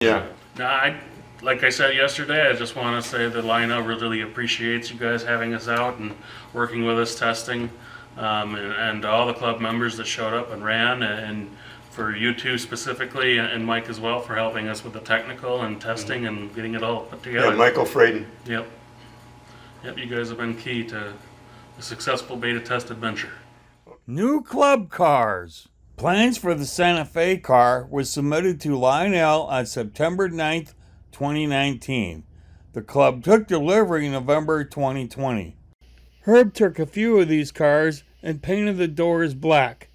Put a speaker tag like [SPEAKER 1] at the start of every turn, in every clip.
[SPEAKER 1] Yeah.
[SPEAKER 2] Like I said yesterday, I just want to say that Lionel really appreciates you guys having us out and working with us testing, and all the club members that showed up and ran, and for you two specifically, and Mike as well for helping us with the technical and testing and getting it all put together.
[SPEAKER 1] Yeah, Michael Fraden.
[SPEAKER 2] Yep. Yep, you guys have been key to a successful beta test adventure.
[SPEAKER 3] New club cars. Plans for the Santa Fe car was submitted to Lionel on September 9th, 2019. The club took delivery in November 2020. Herb took a few of these cars and painted the doors black.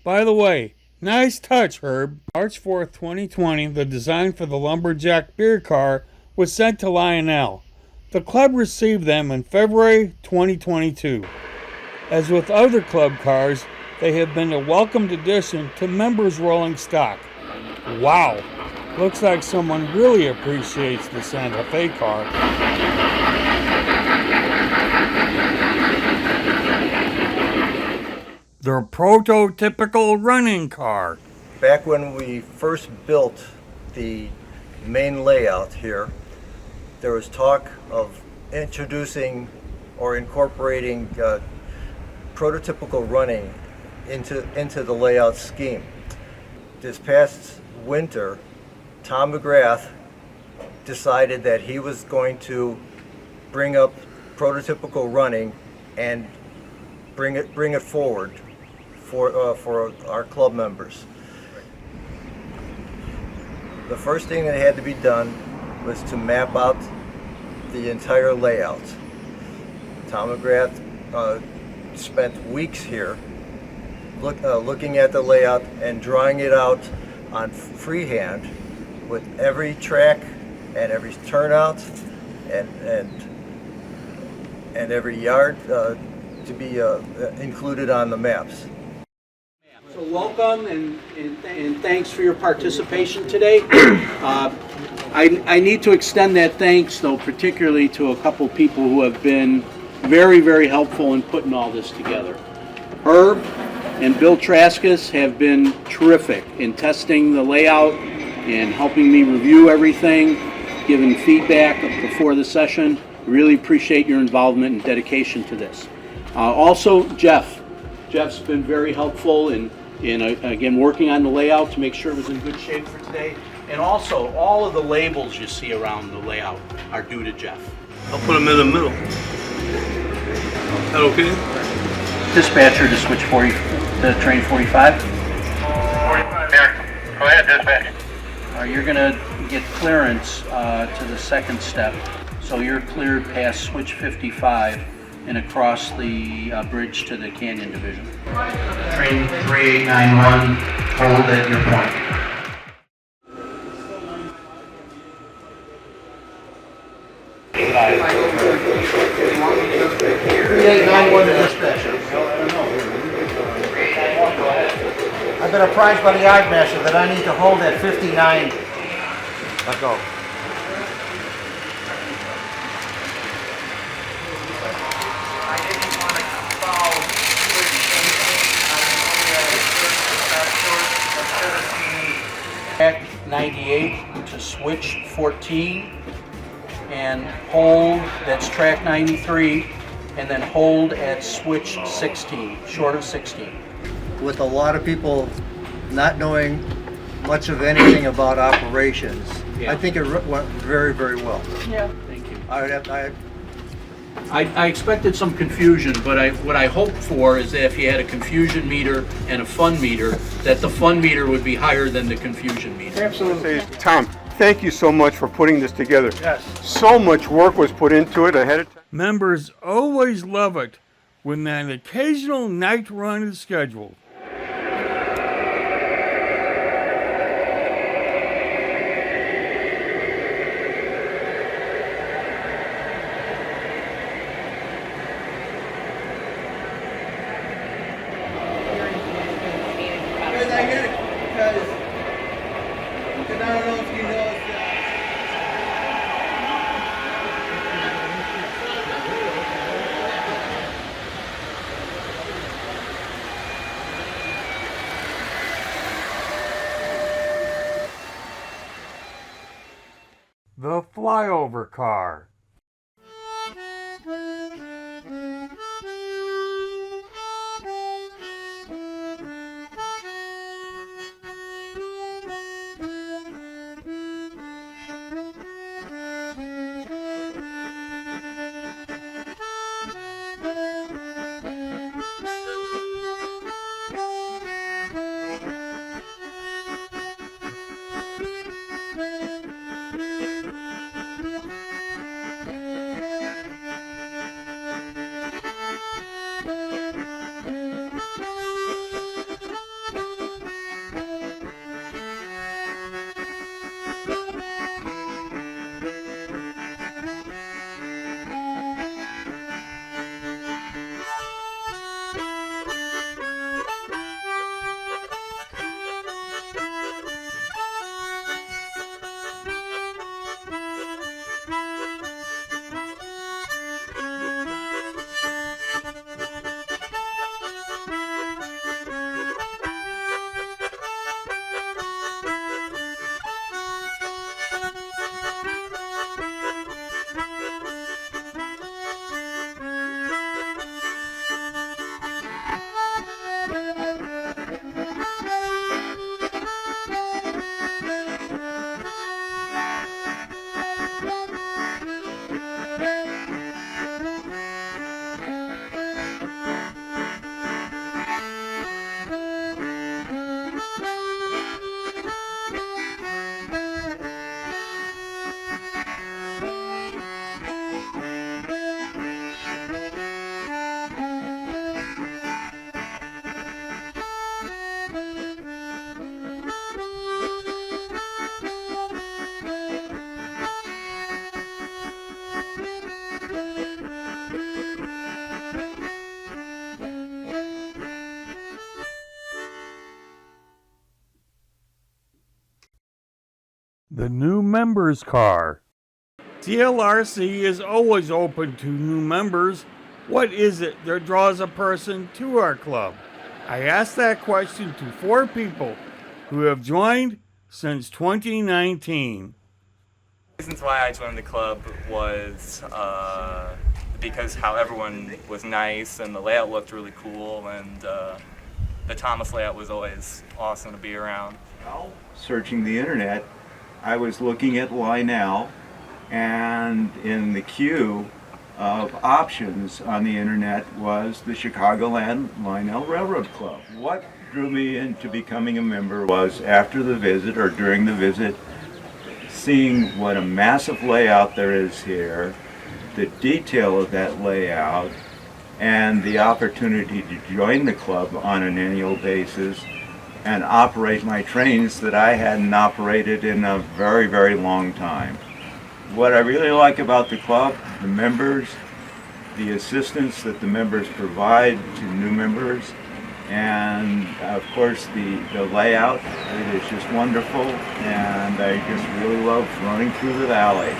[SPEAKER 3] By the way, nice touch, Herb. March 4th, 2020, the design for the Lumberjack beer car was sent to Lionel. The club received them in February 2022. As with other club cars, they have been a welcomed addition to members' rolling stock. Wow, looks like someone really appreciates the Santa Fe car. The Prototypical Running car.
[SPEAKER 4] Back when we first built the main layout here, there was talk of introducing or incorporating prototypical running into the layout scheme. This past winter, Tom McGrath decided that he was going to bring up prototypical running and bring it forward for our club members. The first thing that had to be done was to map out the entire layout. Tom McGrath spent weeks here looking at the layout and drawing it out on freehand with every track and every turnout and every yard to be included on the maps.
[SPEAKER 5] So welcome and thanks for your participation today. I need to extend that thanks, though, particularly to a couple people who have been very, very helpful in putting all this together. Herb and Bill Traskus have been terrific in testing the layout and helping me review everything, giving feedback before the session. Really appreciate your involvement and dedication to this. Also, Jeff's been very helpful in again working on the layout to make sure it was in good shape for today. And also, all of the labels you see around the layout are due to Jeff.
[SPEAKER 6] I'll put them in the middle. Is that okay?
[SPEAKER 5] Dispatcher to switch 40 to train 45.
[SPEAKER 7] 45 here. Go ahead, dispatch.
[SPEAKER 5] You're gonna get clearance to the second step, so you're cleared past switch 55 and across the bridge to the Canyon Division. Train 3891, hold at your point. 3891 to dispatcher.
[SPEAKER 8] I've been apprised by the yard master that I need to hold at 59. Let go.
[SPEAKER 7] I didn't want to follow
[SPEAKER 5] Track 98 to switch 14 and hold, that's track 93, and then hold at switch 16, short of 16.
[SPEAKER 4] With a lot of people not knowing much of anything about operations,
[SPEAKER 5] Yeah.
[SPEAKER 4] I think it went very, very well.
[SPEAKER 5] Yeah, thank you.
[SPEAKER 4] I
[SPEAKER 5] I expected some confusion, but what I hoped for is that if you had a confusion meter and a fun meter, that the fun meter would be higher than the confusion meter.
[SPEAKER 1] Absolutely. Tom, thank you so much for putting this together.
[SPEAKER 8] Yes.
[SPEAKER 1] So much work was put into it ahead of time.
[SPEAKER 3] Members always love it when an occasional night run is scheduled.
[SPEAKER 9] I get it because I don't know if you know if
[SPEAKER 3] the flyover car. The new members car. CLRC is always open to new members. What is it that draws a person to our club? I asked that question to 4 people who have joined since 2019.
[SPEAKER 10] Reasons why I joined the club was because how everyone was nice and the layout looked really cool, and the Thomas layout was always awesome to be around.
[SPEAKER 11] Searching the internet, I was looking at Lionel, and in the queue of options on the internet was the Chicagoland Lionel Railroad Club. What drew me into becoming a member was after the visit, or during the visit, seeing what a massive layout there is here, the detail of that layout, and the opportunity to join the club on an annual basis and operate my trains that I hadn't operated in a very, very long time. What I really like about the club, the members, the assistance that the members provide to new members, and of course the layout. It is just wonderful, and I just really love running through the valley.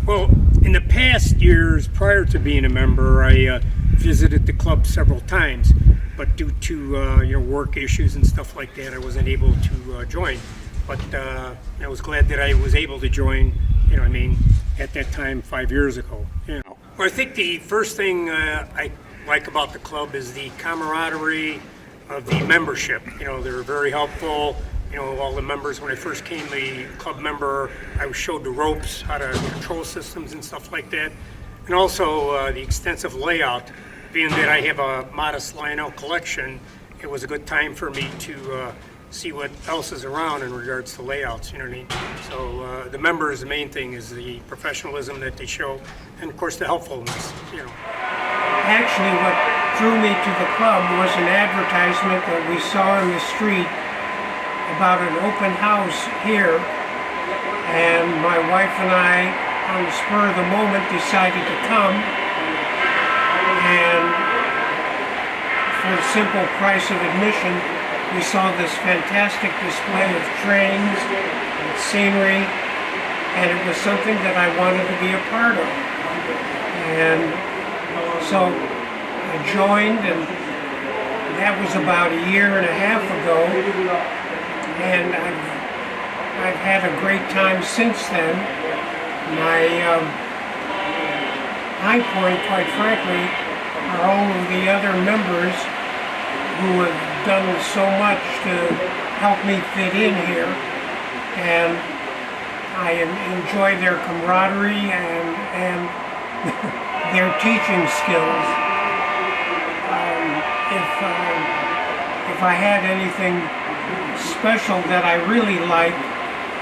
[SPEAKER 12] Well, in the past years prior to being a member, I visited the club several times, but due to work issues and stuff like that, I wasn't able to join. But I was glad that I was able to join. At that time 5 years ago. Well, I think the first thing I like about the club is the camaraderie of the membership. They're very helpful. All the members, when I first came a club member, I was showed the ropes, how to control systems and stuff like that. And also the extensive layout. Being that I have a modest Lionel collection, it was a good time for me to see what else is around in regards to layouts, So the members, the main thing is the professionalism that they show, and of course the helpfulness,
[SPEAKER 13] Actually, what drew me to the club was an advertisement that we saw in the street about an open house here, and my wife and I, on the spur of the moment, decided to come, and for the simple price of admission, we saw this fantastic display of trains and scenery, and it was something that I wanted to be a part of. And so I joined, and that was about a year and a half ago, and I've had a great time since then. My high point, quite frankly, are all of the other members who have done so much to help me fit in here, and I enjoy their camaraderie and their teaching skills. If I had anything special that I really liked,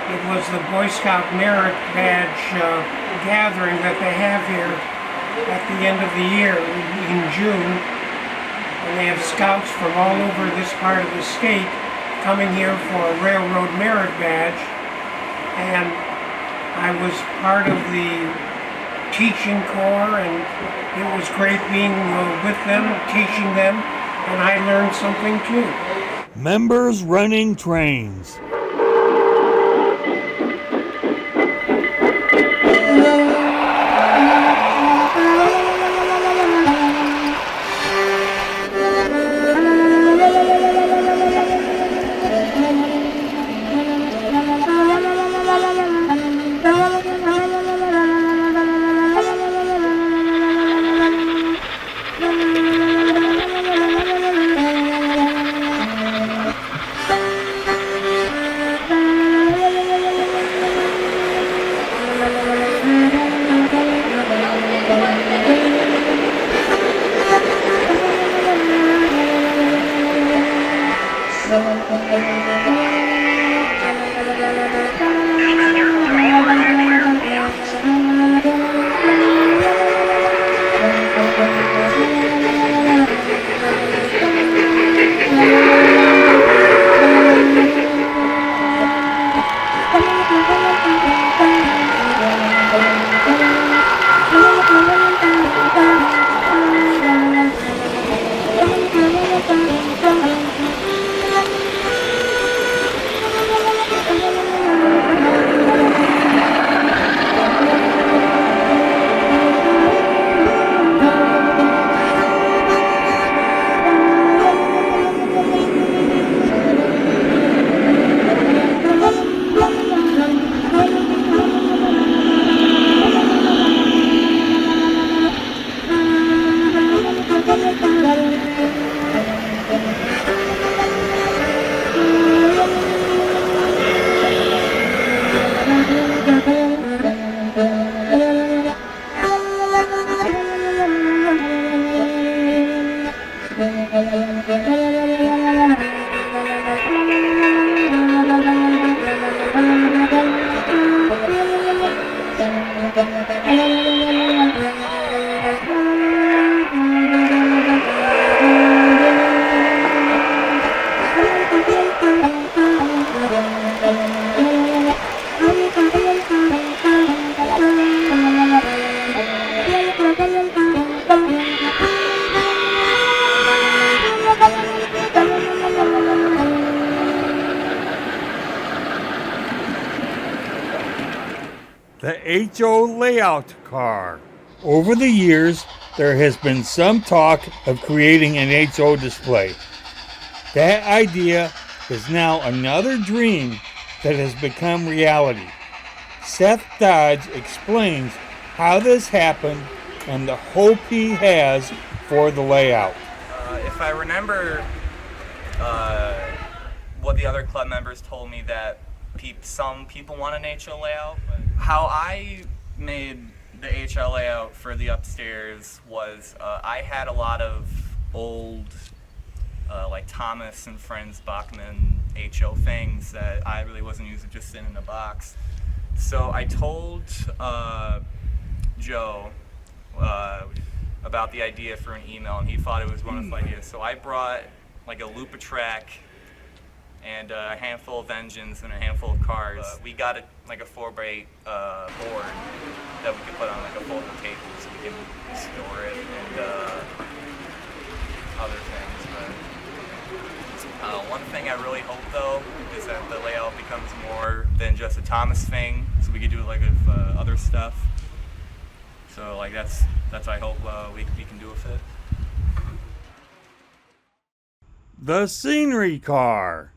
[SPEAKER 13] it was the Boy Scout Merit Badge gathering that they have here at the end of the year in June. And they have scouts from all over this part of the state coming here for a Railroad Merit Badge. And I was part of the teaching corps, and it was great being with them, teaching them, and I learned something too.
[SPEAKER 3] Members running trains. The HO layout car. Over the years, there has been some talk of creating an HO display. That idea is now another dream that has become reality. Seth Dodge explains how this happened and the hope he has for the layout.
[SPEAKER 10] If I remember what the other club members told me, that some people want an HL layout. How I made the HL layout for the upstairs was I had a lot of old like Thomas and Friends Bachman HO things that I really wasn't using, just sitting in a box. So I told Joe about the idea for an email, and he thought it was wonderful idea. So I brought like a Lupatrack and a handful of engines and a handful of cars. We got like a 4x8 board that we could put on like a foldable table so we can store it and other things. But one thing I really hope though is that the layout becomes more than just a Thomas thing, so we could do like with other stuff. So like that's I hope we can do with it.
[SPEAKER 3] The scenery car.